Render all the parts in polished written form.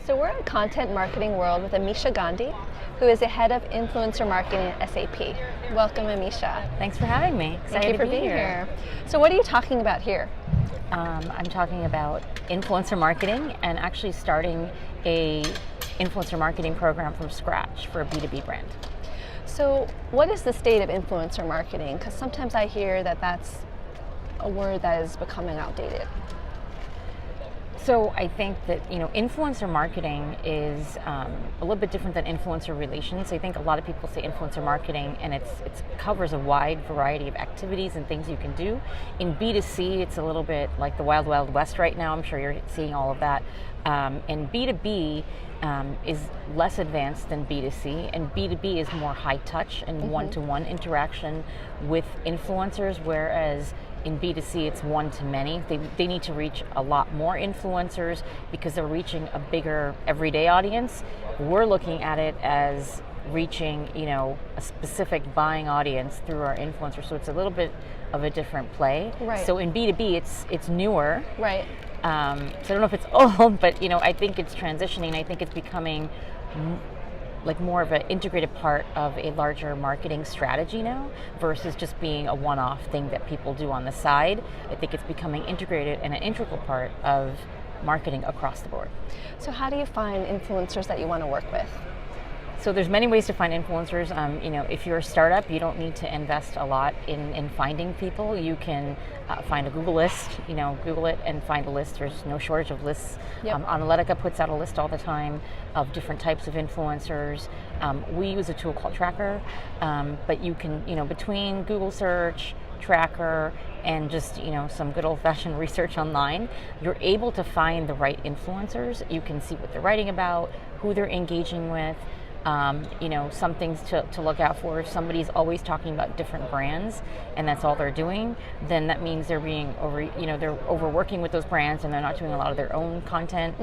So we're in Content Marketing World with Amisha Gandhi, who is the head of influencer marketing at SAP. Welcome, Amisha. Thanks for having me. Excited Thank you for to be being here. So what are you talking about here? I'm talking about influencer marketing and actually starting a influencer marketing program from scratch for a B2B brand. So what is the state of influencer marketing? Because sometimes I hear that that's a word that is becoming outdated. So I think that influencer marketing is a little bit different than influencer relations. I think a lot of people say influencer marketing, and it covers a wide variety of activities and things you can do. In B2C, it's a little bit like the wild, wild west right now. I'm sure you're seeing all of that. And B2B is less advanced than B2C, and B2B is more high touch and one-to-one interaction with influencers, whereas in B2C, it's one-to-many. They need to reach a lot more influencers because they're reaching a bigger everyday audience. We're looking at it as reaching, a specific buying audience through our influencers. So it's a little bit of a different play. Right. So in B2B, it's newer. Right. So I don't know if it's old, but I think it's transitioning. I think it's becoming like more of an integrated part of a larger marketing strategy now versus just being a one-off thing that people do on the side. I think it's becoming integrated and an integral part of marketing across the board. So how do you find influencers that you want to work with? So there's many ways to find influencers. If you're a startup, you don't need to invest a lot in finding people. You can find a Google list, Google it and find a list. There's no shortage of lists. Yep. Analytica puts out a list all the time of different types of influencers. We use a tool called Tracker, but you can, between Google search, Tracker, and just some good old-fashioned research online, you're able to find the right influencers. You can see what they're writing about, who they're engaging with. Some things to look out for. If somebody's always talking about different brands and that's all they're doing, then that means they're being they're overworking with those brands and they're not doing a lot of their own content.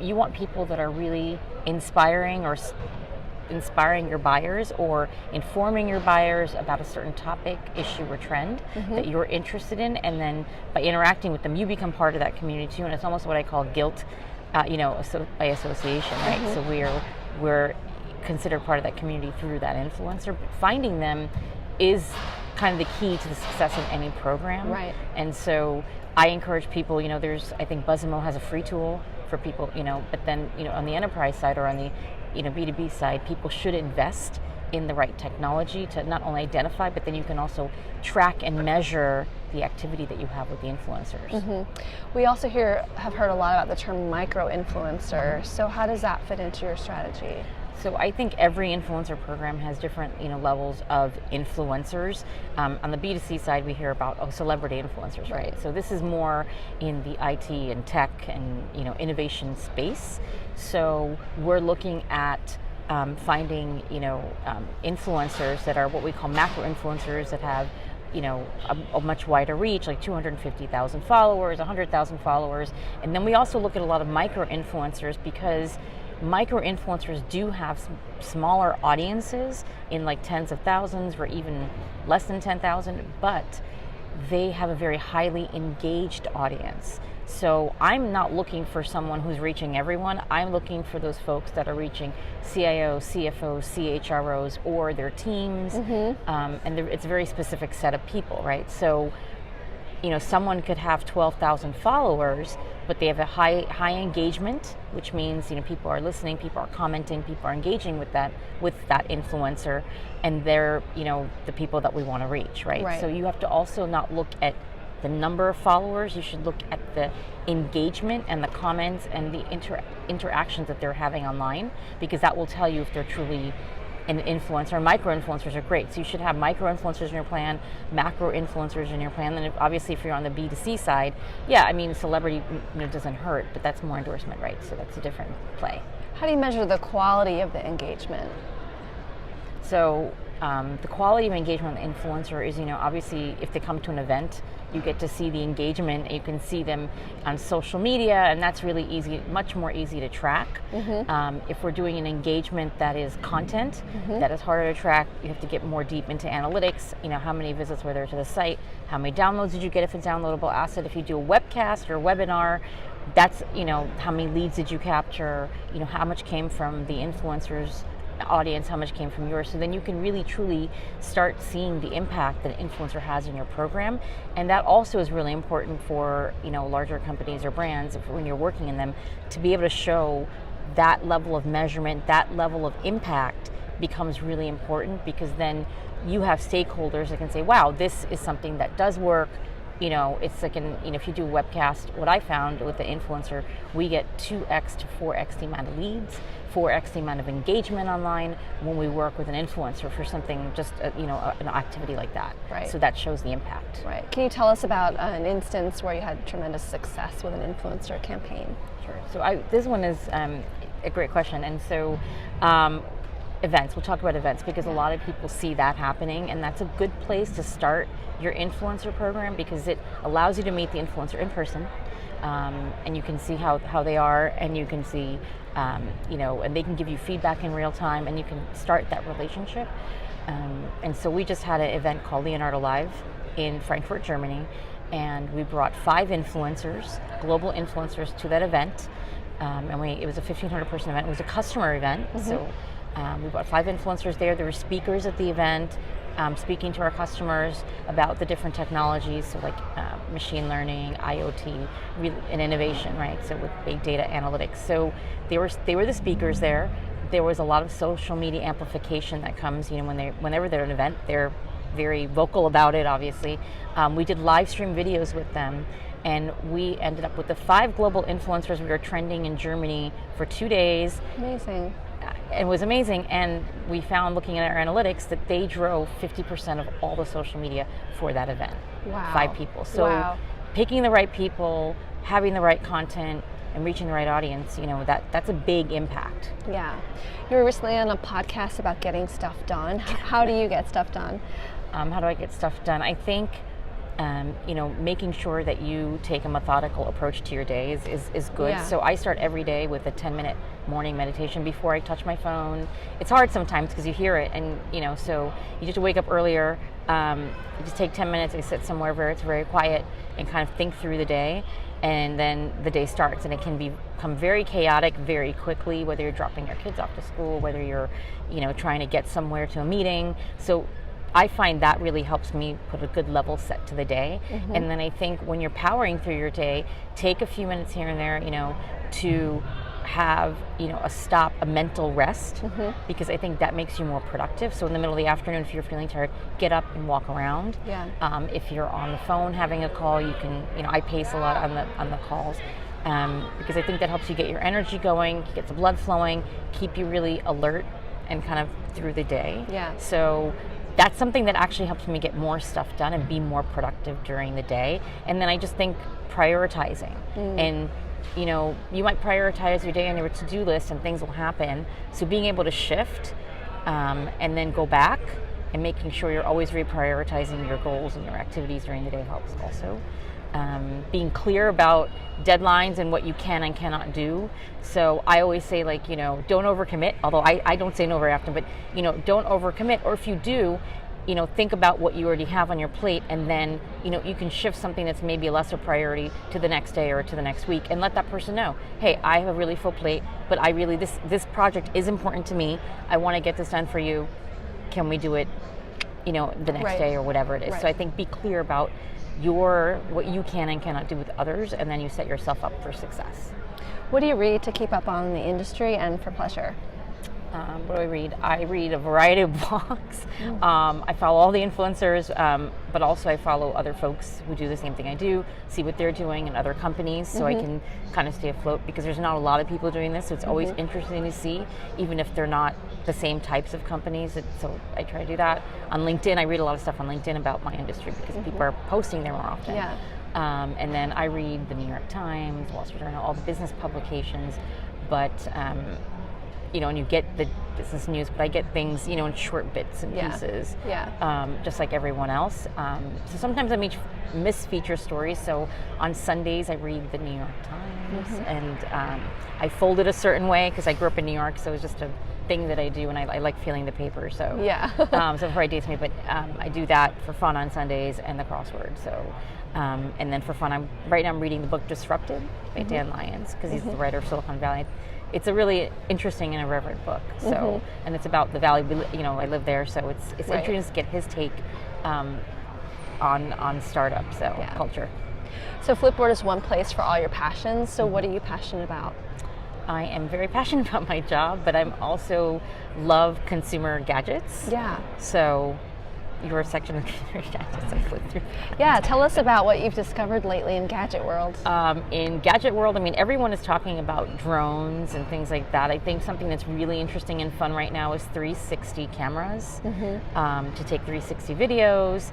You want people that are really inspiring your buyers or informing your buyers about a certain topic, issue, or trend that you're interested in, and then by interacting with them, you become part of that community too. And it's almost what I call guilt, by association, right? So we're considered part of that community through that influencer. But finding them is kind of the key to the success of any program. Right. And so I encourage people, I think BuzzMo has a free tool for people, but then, on the enterprise side or on the, B2B side, people should invest in the right technology to not only identify, but then you can also track and measure the activity that you have with the influencers. We also have heard a lot about the term micro-influencer. So how does that fit into your strategy? So I think every influencer program has different levels of influencers. On the B2C side, we hear about celebrity influencers, right? So this is more in the IT and tech and innovation space. So we're looking at finding influencers that are what we call macro influencers that have a much wider reach, like 250,000 followers, 100,000 followers. And then we also look at a lot of micro influencers because micro influencers do have smaller audiences in like tens of thousands or even less than 10,000, but they have a very highly engaged audience. So I'm not looking for someone who's reaching everyone. I'm looking for those folks that are reaching CIOs, CFOs, CHROs, or their teams. And it's a very specific set of people, right? So, someone could have 12,000 followers, but they have a high engagement, which means people are listening, people are commenting, people are engaging with that influencer, and they're the people that we want to reach, right? So you have to also not look at the number of followers. You should look at the engagement and the comments and the interactions that they're having online, because that will tell you if they're truly an influencer. Micro influencers are great, so you should have micro influencers in your plan, macro influencers in your plan. Then obviously if you're on the B2C side, celebrity doesn't hurt, but that's more endorsement, right? So that's a different play. How do you measure the quality of the engagement? So the quality of engagement with the influencer is, obviously if they come to an event, you get to see the engagement. You can see them on social media, and that's really easy, much more easy to track. If we're doing an engagement that is content, that is harder to track. You have to get more deep into analytics. How many visits were there to the site? How many downloads did you get if it's a downloadable asset? If you do a webcast or a webinar, that's, how many leads did you capture, how much came from the influencers audience, how much came from yours. So then you can really truly start seeing the impact that an influencer has in your program. And that also is really important for, larger companies or brands when you're working in them, to be able to show that level of measurement, that level of impact becomes really important, because then you have stakeholders that can say, wow, this is something that does work. It's like if you do a webcast, what I found with the influencer, we get 2x to 4x the amount of leads, 4x the amount of engagement online when we work with an influencer for something, just an activity like that. Right. So that shows the impact. Right. Can you tell us about an instance where you had tremendous success with an influencer campaign? Sure. So this one is a great question. And so events, we'll talk about events, because a lot of people see that happening, and that's a good place to start your influencer program, because it allows you to meet the influencer in person, and you can see how they are, and you can see, and they can give you feedback in real time, and you can start that relationship. And so we just had an event called Leonardo Live in Frankfurt, Germany, and we brought 5 influencers, global influencers, to that event, and it was a 1,500 person event. It was a customer event, so we brought 5 influencers there. There were speakers at the event, speaking to our customers about the different technologies, so like machine learning, IoT, and innovation, right? So with big data analytics. So they were the speakers there. There was a lot of social media amplification that comes, whenever they're at an event, they're very vocal about it, obviously. We did live stream videos with them, and we ended up with the 5 global influencers. We were trending in Germany for 2 days. Amazing. It was amazing, and we found, looking at our analytics, that they drove 50% of all the social media for that event. Wow. 5 people. So picking the right people, having the right content, and reaching the right audience, that's a big impact. Yeah. You were recently on a podcast about getting stuff done. How do you get stuff done? How do I get stuff done? I think making sure that you take a methodical approach to your day is good. Yeah. So I start every day with a 10-minute morning meditation before I touch my phone. It's hard sometimes because you hear it, and so you just wake up earlier. You just take 10 minutes, I sit somewhere where it's very quiet and kind of think through the day, and then the day starts, and it can become very chaotic very quickly, whether you're dropping your kids off to school, whether you're trying to get somewhere to a meeting. So I find that really helps me put a good level set to the day. And then I think when you're powering through your day, take a few minutes here and there, to have, a mental rest, because I think that makes you more productive. So in the middle of the afternoon, if you're feeling tired, get up and walk around. Yeah. If you're on the phone having a call, you can, I pace a lot on the calls. Because I think that helps you get your energy going, get the blood flowing, keep you really alert and kind of through the day. Yeah. So that's something that actually helps me get more stuff done and be more productive during the day. And then I just think prioritizing. And you might prioritize your day on your to-do list, and things will happen. So being able to shift and then go back and making sure you're always reprioritizing your goals and your activities during the day helps also. Being clear about deadlines and what you can and cannot do. So I always say, don't overcommit, although I don't say no very often, but don't overcommit. Or if you do, think about what you already have on your plate, and then you can shift something that's maybe a lesser priority to the next day or to the next week, and let that person know, hey, I have a really full plate, but I really this project is important to me. I want to get this done for you. Can we do it the next day or whatever it is? Right. So I think be clear about what you can and cannot do with others, and then you set yourself up for success. What do you read to keep up on the industry and for pleasure? What do I read? I read a variety of blogs. I follow all the influencers, but also I follow other folks who do the same thing I do, see what they're doing in other companies, so I can kind of stay afloat, because there's not a lot of people doing this, so it's always interesting to see, even if they're not the same types of companies. So I try to do that. On LinkedIn, I read a lot of stuff on LinkedIn about my industry, because people are posting there more often. Yeah. And then I read the New York Times, Wall Street Journal, all the business publications, but and you get the business news, but I get things, in short bits and pieces, just like everyone else. So sometimes I miss feature stories. So on Sundays, I read the New York Times, and I fold it a certain way because I grew up in New York, so it's just a thing that I do, and I like feeling the paper. So Yeah. so before I dates me, but I do that for fun on Sundays and the crossword. So and then for fun, right now I'm reading the book Disrupted by Dan Lyons, because he's the writer of Silicon Valley. It's a really interesting and irreverent book. So and it's about the valley. I live there, so it's Right. interesting to get his take on startup culture. So Flipboard is one place for all your passions. So what are you passionate about? I am very passionate about my job, but I'm also love consumer gadgets. Yeah. So your section of consumer gadgets, I flipped through. Yeah, tell us about what you've discovered lately in gadget world. In gadget world, I mean, everyone is talking about drones and things like that. I think something that's really interesting and fun right now is 360 cameras to take 360 videos.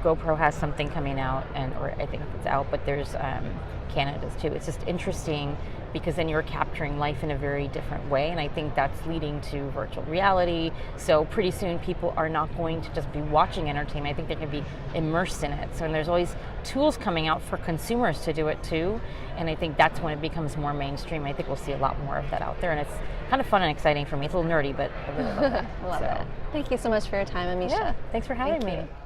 GoPro has something coming out, or I think it's out, but there's Canada's too. It's just interesting because then you're capturing life in a very different way, and I think that's leading to virtual reality. So pretty soon people are not going to just be watching entertainment. I think they're going to be immersed in it. So and there's always tools coming out for consumers to do it too, and I think that's when it becomes more mainstream. I think we'll see a lot more of that out there, and it's kind of fun and exciting for me. It's a little nerdy, but I really love that. I love it. Thank you so much for your time, Amisha. Yeah, thanks for having Thank me. you.